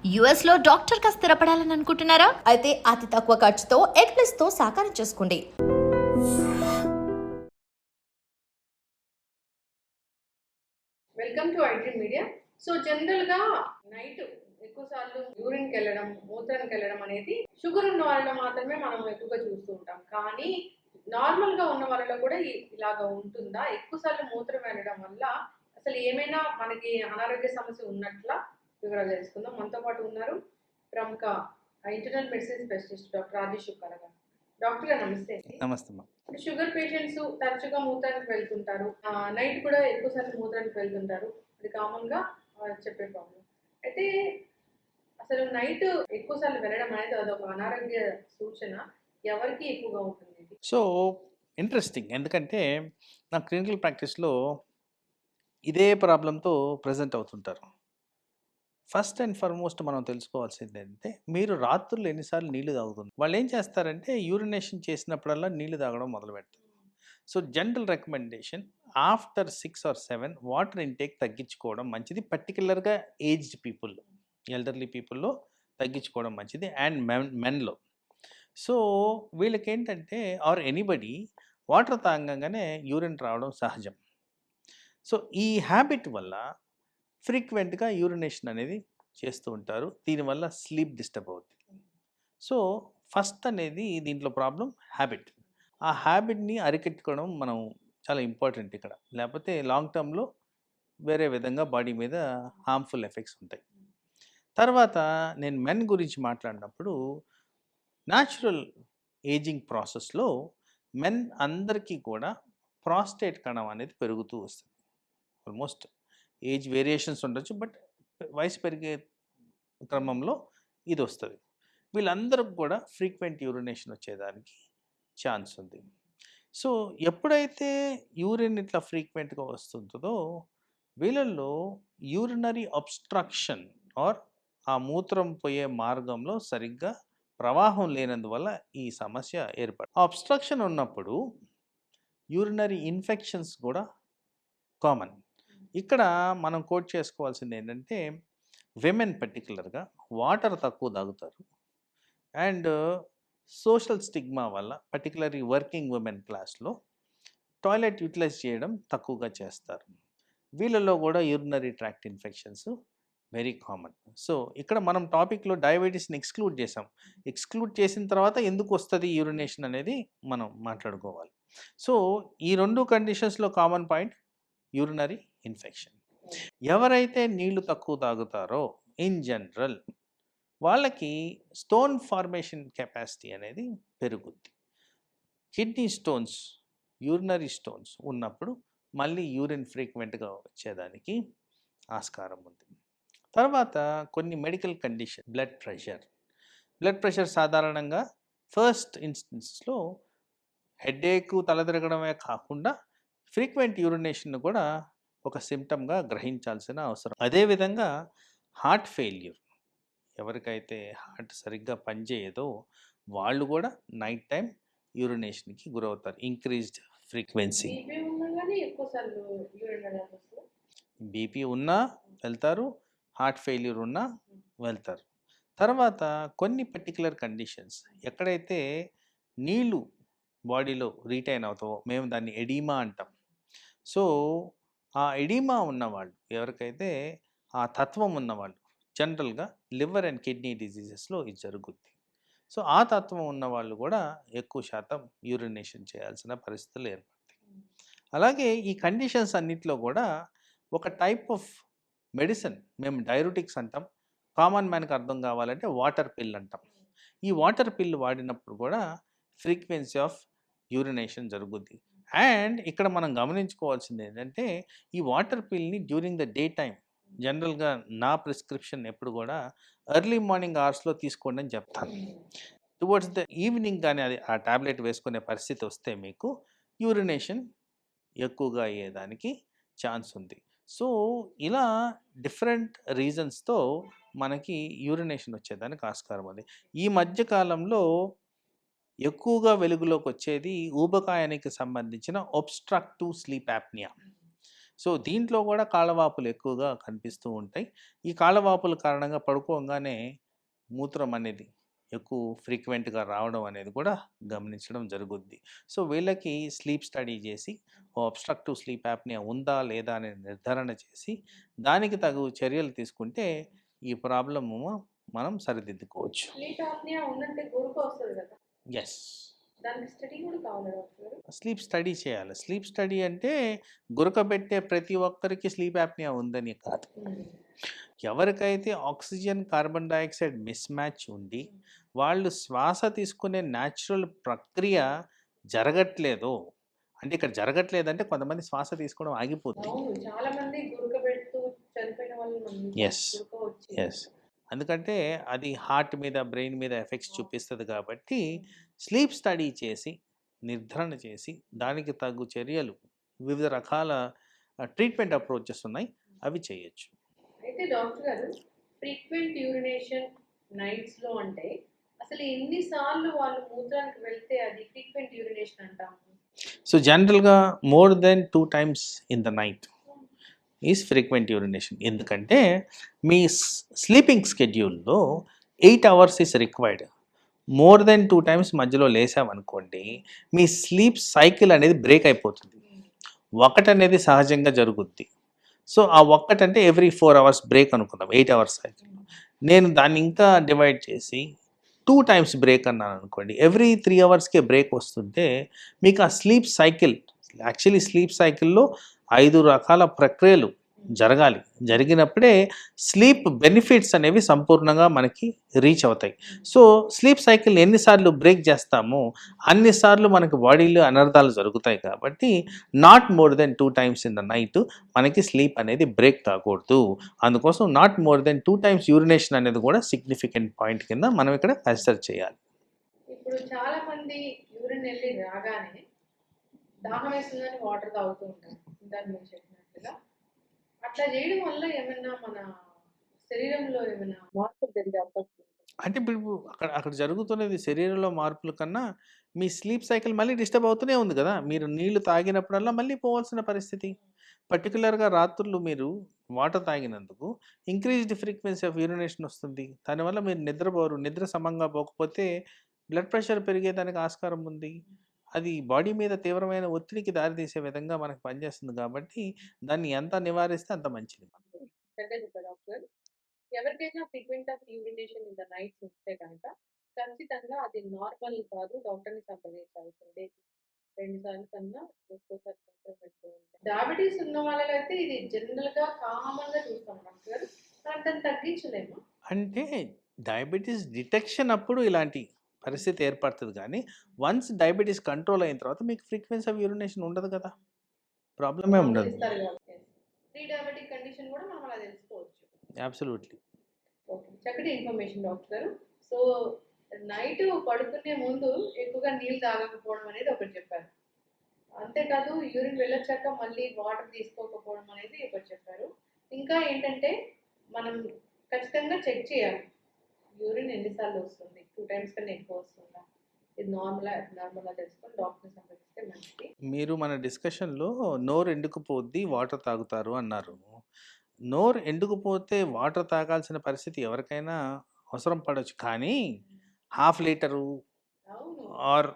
US లో doctor గా స్థిరపడాలని అనుకుంటున్నారా? అయితే అతి తక్కువ ఖర్చుతో ఎగ్ ప్లస్ తో సాకారం చేసుకోండి. Welcome to IT media. So జనరల్గా నైట్ ఎక్కువ సార్లు యూరిన్కి వెళ్ళడం, మూత్రానికి వెళ్ళడం అనేది షుగర్ ఉన్న వాళ్ళలో మాత్రమే మనం ఎక్కువగా చూస్తూ ఉంటాం. కానీ నార్మల్గా ఉన్న వాళ్ళలో కూడా ఇలాగా ఉంటుందా? ఎక్కువ సార్లు మూత్రం వెళ్ళడం వల్ల అసలు ఏమైనా మనకి అనారోగ్య సమస్య ఉన్నట్లా వివరాలు తెలుసుకుందాం. మనతో పాటు ఉన్నారు ప్రముఖ internal medicine specialist doctor Rajesh Shukla గారు. డాక్టర్ గారు నమస్తే. నమస్తే అమ్మా. షుగర్ పేషెంట్స్ తరచుగా మూత్రానికి వెళ్తుంటారు, నైట్ కూడా ఎక్కువ సార్లు మూత్రానికి వెళ్తుంటారు. అది కామన్గా చెప్పే ప్రాబ్లం. అయితే అసలు నైట్ ఎక్కువ సార్లు వెళ్ళడం అనేది అదొక అనారోగ్య సూచన. ఎవరికి ఎక్కువగా ఉంటుంది ఇది? సో ఇంట్రెస్టింగ్, ఎందుకంటే నా క్లినికల్ ప్రాక్టీస్లో ఇదే ప్రాబ్లంతో ప్రజెంట్ అవుతుంటారు. ఫస్ట్ అండ్ ఫార్మోస్ట్ మనం తెలుసుకోవాల్సింది ఏంటంటే, మీరు రాత్రులు ఎన్నిసార్లు నీళ్లు తాగుతుంది. వాళ్ళు ఏం చేస్తారంటే యూరినేషన్ చేసినప్పుడల్లా నీళ్లు తాగడం మొదలు పెడతారు. So general recommendation after 6 or 7 water intake తగ్గించుకోవడం మంచిది. పర్టికులర్గా ఏజ్డ్ పీపుల్, ఎల్డర్లీ పీపుల్లో తగ్గించుకోవడం మంచిది. అండ్ మెన్లో. సో వీళ్ళకి ఏంటంటే ఆర్ ఎనీబడి వాటర్ తాగంగానే యూరిన్ రావడం సహజం. సో ఈ హ్యాబిట్ వల్ల ఫ్రీక్వెంట్గా యూరినేషన్ అనేది చేస్తూ ఉంటారు. దీనివల్ల స్లీప్ డిస్టర్బ్ అవుతుంది. సో ఫస్ట్ అనేది దీంట్లో ప్రాబ్లం హ్యాబిట్. ఆ హ్యాబిట్ని అరికెట్టుకోవడం మనం చాలా ఇంపార్టెంట్ ఇక్కడ. లేకపోతే లాంగ్ టర్మ్లో వేరే విధంగా బాడీ మీద హార్మ్ఫుల్ ఎఫెక్ట్స్ ఉంటాయి. తర్వాత నేను మెన్ గురించి మాట్లాడినప్పుడు న్యాచురల్ ఏజింగ్ ప్రాసెస్లో మెన్ అందరికీ కూడా ప్రాస్టేట్ కణం అనేది పెరుగుతూ వస్తుంది. ఆల్మోస్ట్ ఏజ్ వేరియేషన్స్ ఉండొచ్చు, బట్ వయసు పెరిగే క్రమంలో ఇది వస్తుంది. వీళ్ళందరికి కూడా ఫ్రీక్వెంట్ యూరినేషన్ వచ్చేదానికి ఛాన్స్ ఉంది. సో ఎప్పుడైతే యూరిన్ ఇట్లా ఫ్రీక్వెంట్గా వస్తుందో వీళ్ళల్లో యూరినరీ అబ్స్ట్రక్షన్ ఆర్ ఆ మూత్రం పోయే మార్గంలో సరిగ్గా ప్రవాహం లేనందువల్ల ఈ సమస్య ఏర్పడుతుంది. అబ్స్ట్రక్షన్ ఉన్నప్పుడు యూరినరీ ఇన్ఫెక్షన్స్ కూడా కామన్. ఇక్కడ మనం కోట్ చేసుకోవాల్సింది ఏంటంటే, విమెన్ పర్టికులర్గా వాటర్ తక్కువ తాగుతారు. అండ్ సోషల్ స్టిగ్మా వల్ల పర్టికులర్లీ వర్కింగ్ ఉమెన్ క్లాస్లో టాయిలెట్ యూటిలైజ్ చేయడం తక్కువగా చేస్తారు. వీళ్ళలో కూడా urinary tract infections very common. So ఇక్కడ మనం టాపిక్లో డయాబెటీస్ని ఎక్స్క్లూడ్ చేసాం. ఎక్స్క్లూడ్ చేసిన తర్వాత ఎందుకు వస్తుంది యూరినేషన్ అనేది మనం మాట్లాడుకోవాలి. సో ఈ రెండు కండిషన్స్లో కామన్ పాయింట్ యూరినరీ ఇన్ఫెక్షన్. ఎవరైతే నీళ్లు తక్కువ తాగుతారో ఇన్ జనరల్ వాళ్ళకి స్టోన్ ఫార్మేషన్ కెపాసిటీ అనేది పెరుగుద్ది. కిడ్నీ స్టోన్స్, యూరినరీ స్టోన్స్ ఉన్నప్పుడు మళ్ళీ యూరిన్ ఫ్రీక్వెంట్గా వచ్చేదానికి ఆస్కారం ఉంది. తర్వాత కొన్ని మెడికల్ కండిషన్, బ్లడ్ ప్రెషర్ సాధారణంగా ఫస్ట్ ఇన్స్టెన్స్లో హెడేక్, తల తిరగడమే కాకుండా ఫ్రీక్వెంట్ యూరినేషన్ కూడా ఒక సిమ్టమ్గా గ్రహించాల్సిన అవసరం. అదేవిధంగా హార్ట్ ఫెయిల్యూర్, ఎవరికైతే హార్ట్ సరిగ్గా పనిచేయదో వాళ్ళు కూడా నైట్ టైం యూరినేషన్కి గురవుతారు. Increased frequency. బీపీ ఉన్నా వెళ్తారు, హార్ట్ ఫెయిల్యూర్ ఉన్నా వెళ్తారు. తర్వాత కొన్ని పర్టికులర్ కండిషన్స్, ఎక్కడైతే నీళ్లు బాడీలో రీటైన్ అవుతావో మేము దాన్ని ఎడీమా అంటాం. సో ఆ ఎడీమా ఉన్నవాళ్ళు, ఎవరికైతే ఆ తత్వం ఉన్నవాళ్ళు, జనరల్గా లివర్ అండ్ కిడ్నీ డిజీజెస్లో ఇది జరుగుద్ది. సో ఆ తత్వం ఉన్నవాళ్ళు కూడా ఎక్కువ శాతం యూరినేషన్ చేయాల్సిన పరిస్థితులు ఏర్పడతాయి. అలాగే ఈ కండిషన్స్ అన్నిట్లో కూడా ఒక టైప్ ఆఫ్ మెడిసిన్ మేము డైయూరిటిక్స్ అంటాం. కామన్ మ్యాన్కి అర్థం కావాలంటే వాటర్ పిల్ అంటాం. ఈ వాటర్ పిల్ వాడినప్పుడు కూడా ఫ్రీక్వెన్సీ ఆఫ్ యూరినేషన్ జరుగుద్ది. అండ్ ఇక్కడ మనం గమనించుకోవాల్సింది ఏంటంటే, ఈ వాటర్ పిల్ని డ్యూరింగ్ ద డే టైం, జనరల్గా నా ప్రిస్క్రిప్షన్ ఎప్పుడు కూడా ఎర్లీ మార్నింగ్ అవర్స్లో తీసుకోండి అని చెప్తాను. టువర్డ్స్ ద ఈవినింగ్ కానీ అది ఆ ట్యాబ్లెట్ వేసుకునే పరిస్థితి వస్తే మీకు యూరినేషన్ ఎక్కువగా అయ్యేదానికి ఛాన్స్ ఉంది. సో ఇలా డిఫరెంట్ రీజన్స్తో మనకి యూరినేషన్ వచ్చేదానికి ఆస్కారం ఉంది. ఈ మధ్య కాలంలో ఎక్కువగా వెలుగులోకి వచ్చేది ఊబకాయానికి సంబంధించిన ఒబ్స్ట్రక్టివ్ స్లీప్ యాప్నియా. సో దీంట్లో కూడా కాళ్ళవాపులు ఎక్కువగా కనిపిస్తూ ఉంటాయి. ఈ కాళ్ళవాపుల కారణంగా పడుకోగానే మూత్రం అనేది ఎక్కువ ఫ్రీక్వెంట్గా రావడం అనేది కూడా గమనించడం జరుగుద్ది. సో వీళ్ళకి స్లీప్ స్టడీ చేసి అబ్స్ట్రక్టివ్ స్లీప్ యాప్నియా ఉందా లేదా అని నిర్ధారణ చేసి దానికి తగు చర్యలు తీసుకుంటే ఈ ప్రాబ్లము మనం సరిదిద్దుకోవచ్చు. స్లీప్ ఆప్నియా ఉన్నట్టే గురుకు వస్తుంది కదా, ఎస్, దానికి స్టడీ కూడా కావాలి డాక్టర్ గారు. స్లీప్ స్టడీ చేయాలి. స్లీప్ స్టడీ అంటే గురకబెట్టే ప్రతి ఒక్కరికి స్లీప్ యాప్నియా ఉందని కాదు. ఎవరికైతే oxygen carbon dioxide miss match ఉండి వాళ్ళు శ్వాస తీసుకునే న్యాచురల్ ప్రక్రియ జరగట్లేదు, అంటే ఇక్కడ జరగట్లేదంటే కొంతమంది శ్వాస తీసుకోవడం ఆగిపోతుంది. అవును, చాలా మంది గురక పెడుతూ చనిపోయిన వాళ్ళు మనం ఎస్, గురక వచ్చి. ఎస్, ఎందుకంటే అది హార్ట్ మీద బ్రెయిన్ మీద ఎఫెక్ట్స్ చూపిస్తుంది. కాబట్టి స్లీప్ స్టడీ చేసి నిర్ధారణ చేసి దానికి తగు చర్యలు వివిధ రకాల ట్రీట్మెంట్ అప్రోచెస్ ఉన్నాయి, అవి చేయొచ్చు. అయితే డాక్టర్ గారు, ఫ్రీక్వెంట్ యూరినేషన్ నైట్స్ లో అంటే అసలు ఎన్నిసార్లు వాళ్ళు మూత్రానికి వెళ్తే అది ఫ్రీక్వెంట్ యూరినేషన్ అంటాము? సో జనరల్గా more than 2 times in the night is frequent urination. ఎందుకంటే మీ స్లీపింగ్ స్కెడ్యూల్లో 8 hours is required. More than 2 times మధ్యలో లేసామనుకోండి, మీ స్లీప్ సైకిల్ అనేది బ్రేక్ అయిపోతుంది. ఒకటి అనేది సహజంగా జరుగుద్ది. సో ఆ ఒక్కటంటే ఎవ్రీ 4 hours బ్రేక్ అనుకుందాం, 8 hours సైకిల్. నేను దాన్ని ఇంకా డివైడ్ చేసి 2 times బ్రేక్ అన్నాను అనుకోండి, ఎవ్రీ 3 hours బ్రేక్ వస్తుంటే మీకు ఆ స్లీప్ సైకిల్, యాక్చువల్లీ స్లీప్ సైకిల్లో 5 రకాల ప్రక్రియలు జరగాలి. జరిగినప్పుడే స్లీప్ బెనిఫిట్స్ అనేవి సంపూర్ణంగా మనకి రీచ్ అవుతాయి. సో స్లీప్ సైకిల్ ఎన్నిసార్లు బ్రేక్ చేస్తామో అన్నిసార్లు మనకి బాడీలో అనర్థాలు జరుగుతాయి. కాబట్టి not more than 2 times in the night మనకి స్లీప్ అనేది బ్రేక్ కాకూడదు. అందుకోసం not more than 2 times urination అనేది కూడా సిగ్నిఫికెంట్ పాయింట్ కింద మనం ఇక్కడ కన్సిడర్ చేయాలి. ఇప్పుడు చాలా మంది యూరిన్ వెళ్ళి రాగానే దాహం వేస్తుందని వాటర్ తాగుతూ ఉంటారు, ఇందాక మీరు చెప్పినట్టుగా. అట్లా చేయడం వల్ల ఏమైనా మన శరీరంలో ఏమైనా మార్పులు జరిగే అవకాశం ఉందా? అంటే ఇప్పుడు అక్కడ అక్కడ జరుగుతున్నది శరీరంలో మార్పుల కన్నా మీ స్లీప్ సైకిల్ మళ్ళీ డిస్టర్బ్ అవుతూనే ఉంది కదా. మీరు నీళ్లు తాగినప్పుడల్లా మళ్ళీ పోవాల్సిన పరిస్థితి. పర్టికులర్గా రాత్రులు మీరు వాటర్ తాగినందుకు ఇంక్రీజ్డ్ ఫ్రీక్వెన్సీ ఆఫ్ యూరినేషన్ వస్తుంది. దానివల్ల మీరు నిద్రపోరు. నిద్ర సమంగా పోకపోతే బ్లడ్ ప్రెషర్ పెరిగేదానికి ఆస్కారం ఉంది. అది బాడీ మీద తీవ్రమైన ఒత్తిడికి దారితీసే విధంగా మనకు పనిచేస్తుంది. కాబట్టి దాన్ని ఎంత నివారిస్తే అంత మంచిది. చక్కగా చెప్పారు డాక్టర్ గారు. ఎవరికైనా frequent of urination in the nights ఉంటే కనుక ఖచ్చితంగా అది నార్మల్ కాదు, డాక్టర్ని సంప్రదించాల్సిందే. 2 సార్లు కన్నా ఒక్కోసారి కొంచెం పెడుతూ ఉంటాం. డయాబెటీస్ ఉన్న వాళ్ళలో అయితే ఇది జనరల్ గా కామన్ గా చూస్తాం డాక్టర్ గారు. దాన్ని తగ్గించలేము. అంటే డయాబెటీస్ డిటెక్షన్ అప్పుడు ఇలాంటి పరిస్థితి ఏర్పడుతుంది. కానీ వన్స్ డయాబెటీస్ కంట్రోల్ అయిన తర్వాత మీకు ఫ్రీక్వెన్సీ ఆఫ్ యూరినేషన్ ఉండదు కదా, ప్రాబ్లమే ఉండదు. ఇస్తారు కాబట్టి ప్రీ డయాబెటిక్ కండిషన్ కూడా మనం అలా తెలుసుకోవచ్చు. అబ్సల్యూట్లీ. ఓకే, చక్కటి ఇన్ఫర్మేషన్ డాక్టర్ గారు. సో నైట్ పడుకునే ముందు ఎక్కువగా నీళ్ళు తాగకపోవడం అనేది ఒకటి చెప్పారు. అంతేకాదు యూరిన్ వెళ్ళొచ్చాక మళ్ళీ వాటర్ తీసుకోకపోవడం అనేది ఒకటి చెప్పారు. ఇంకా ఏంటంటే మనం ఖచ్చితంగా చెక్ చేయాలి, యూరిన్ ఎన్నిసార్లు వస్తుంది, 2 times కన్నా ఎక్కువ వస్తుందా, ఇది నార్మల్గా తెలుసుకొని డాక్టర్ని సంప్రదిస్తే మంచిది. మీరు మన డిస్కషన్లో నోరు ఎండుకుపోద్ది వాటర్ తాగుతారు అన్నారు. నోరు ఎండుకుపోతే వాటర్ తాగాల్సిన పరిస్థితి ఎవరికైనా అవసరం పడవచ్చు. కానీ 1/2 లీటరు అవును. ఆర్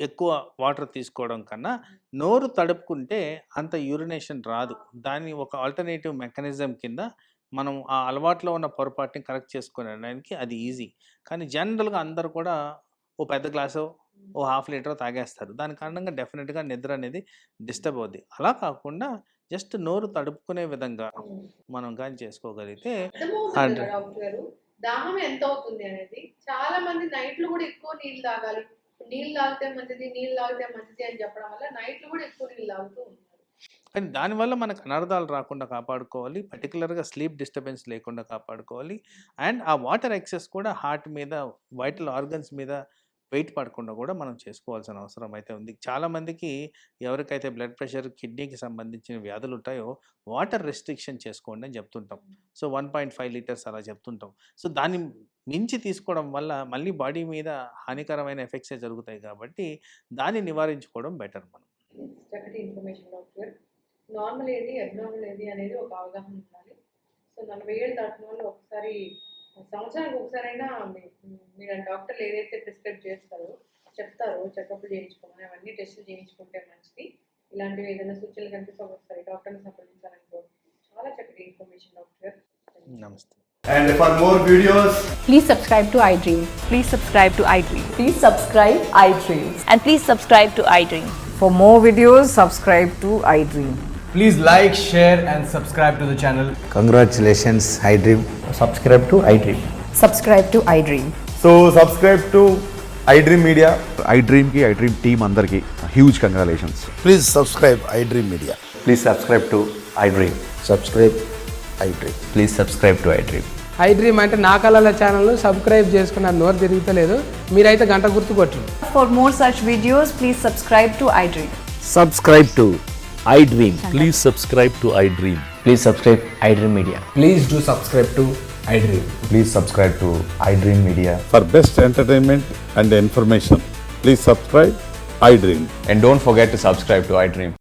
ఎక్కువ వాటర్ తీసుకోవడం కన్నా నోరు తడుపుకుంటే అంత యూరినేషన్ రాదు. దాన్ని ఒక ఆల్టర్నేటివ్ మెకానిజం కింద మనం ఆ అలవాట్లో ఉన్న పొరపాటుని కరెక్ట్ చేసుకునేడానికి అది ఈజీ. కానీ జనరల్గా అందరూ కూడా ఓ పెద్ద గ్లాసు, ఓ 1/2 లీటర్ తాగేస్తారు. దాని కారణంగా డెఫినెట్గా నిద్ర అనేది డిస్టర్బ్ అవుద్ది. అలా కాకుండా జస్ట్ నోరు తడుపుకునే విధంగా మనం కానీ చేసుకోగలిగితే అర్థమవుతుంది కదా డాక్టర్ గారు, దాహం ఎంత అవుతుంది అనేది. చాలా మంది నైట్లు కూడా ఎక్కువ నీళ్ళు తాగాలి, నీళ్ళు తాగితే మంచిది అని చెప్పడం వల్ల నైట్లు కూడా ఎక్కువ నీళ్ళు తాగుతూ ఉంటారు. కానీ దానివల్ల మనకు అనర్థాలు రాకుండా కాపాడుకోవాలి. పర్టికులర్గా స్లీప్ డిస్టర్బెన్స్ లేకుండా కాపాడుకోవాలి. అండ్ ఆ వాటర్ ఎక్సెస్ కూడా హార్ట్ మీద, వైటల్ ఆర్గన్స్ మీద వెయిట్ పడకుండా కూడా మనం చేసుకోవాల్సిన అవసరం అయితే ఉంది. చాలామందికి ఎవరికైతే బ్లడ్ ప్రెషర్, కిడ్నీకి సంబంధించిన వ్యాధులు ఉంటాయో వాటర్ రెస్ట్రిక్షన్ చేసుకోండి అని చెప్తుంటాం. సో 1.5 liters అలా చెప్తుంటాం. సో దాన్ని మించి తీసుకోవడం వల్ల మళ్ళీ బాడీ మీద హానికరమైన ఎఫెక్ట్సే జరుగుతాయి. కాబట్టి దాన్ని నివారించుకోవడం బెటర్ మనం. చక్కటి ఇన్ఫర్మేషన్ డాక్టర్ గారు. నార్మల్ ఏది అబ్నార్మల్ ఏది అనేది ఒక అవగాహన ఉండాలి. సో 40 ఏళ్ళు దాటిన వాళ్ళు ఒకసారి సంవత్సరానికి ఒకసారైనా మీరు డాక్టర్లు ఏదైతే ప్రిస్క్రైబ్ చేస్తారో చెప్తారో చెకప్ చేయించుకోమని అవన్నీ టెస్టులు చేయించుకుంటే మంచిది. ఇలాంటివి ఏదైనా సూచనలు కనిపిస్తే ఒకసారి డాక్టర్ని సంప్రదించాలనుకో. చాలా చక్కటి ఇన్ఫర్మేషన్ డాక్టర్. నమస్తే. And for more videos, Please subscribe to iDream. Please subscribe to iDream. Please subscribe iDream. And please subscribe to iDream. For more videos, subscribe to iDream. please like, share, and subscribe to the channel. Congratulations, iDream. Subscribe to iDream. Subscribe to iDream. So, subscribe to iDream Media. iDream team andarki huge congratulations. Please subscribe iDream Media. Please subscribe to iDream. Subscribe iDream. Please subscribe to iDream. iDream అంటే నా కళల ఛానల్ను subscribe చేసుకున్న నోరు తిరుగుతలేదు, మీరైతే గంట గుర్తు కొట్టండి. For more such videos, please subscribe to iDream. Subscribe to iDream. Please subscribe to iDream. Please subscribe iDream Media. Please do subscribe to iDream. Please subscribe to iDream Media. For best entertainment and information, please subscribe iDream. And don't forget to subscribe to iDream.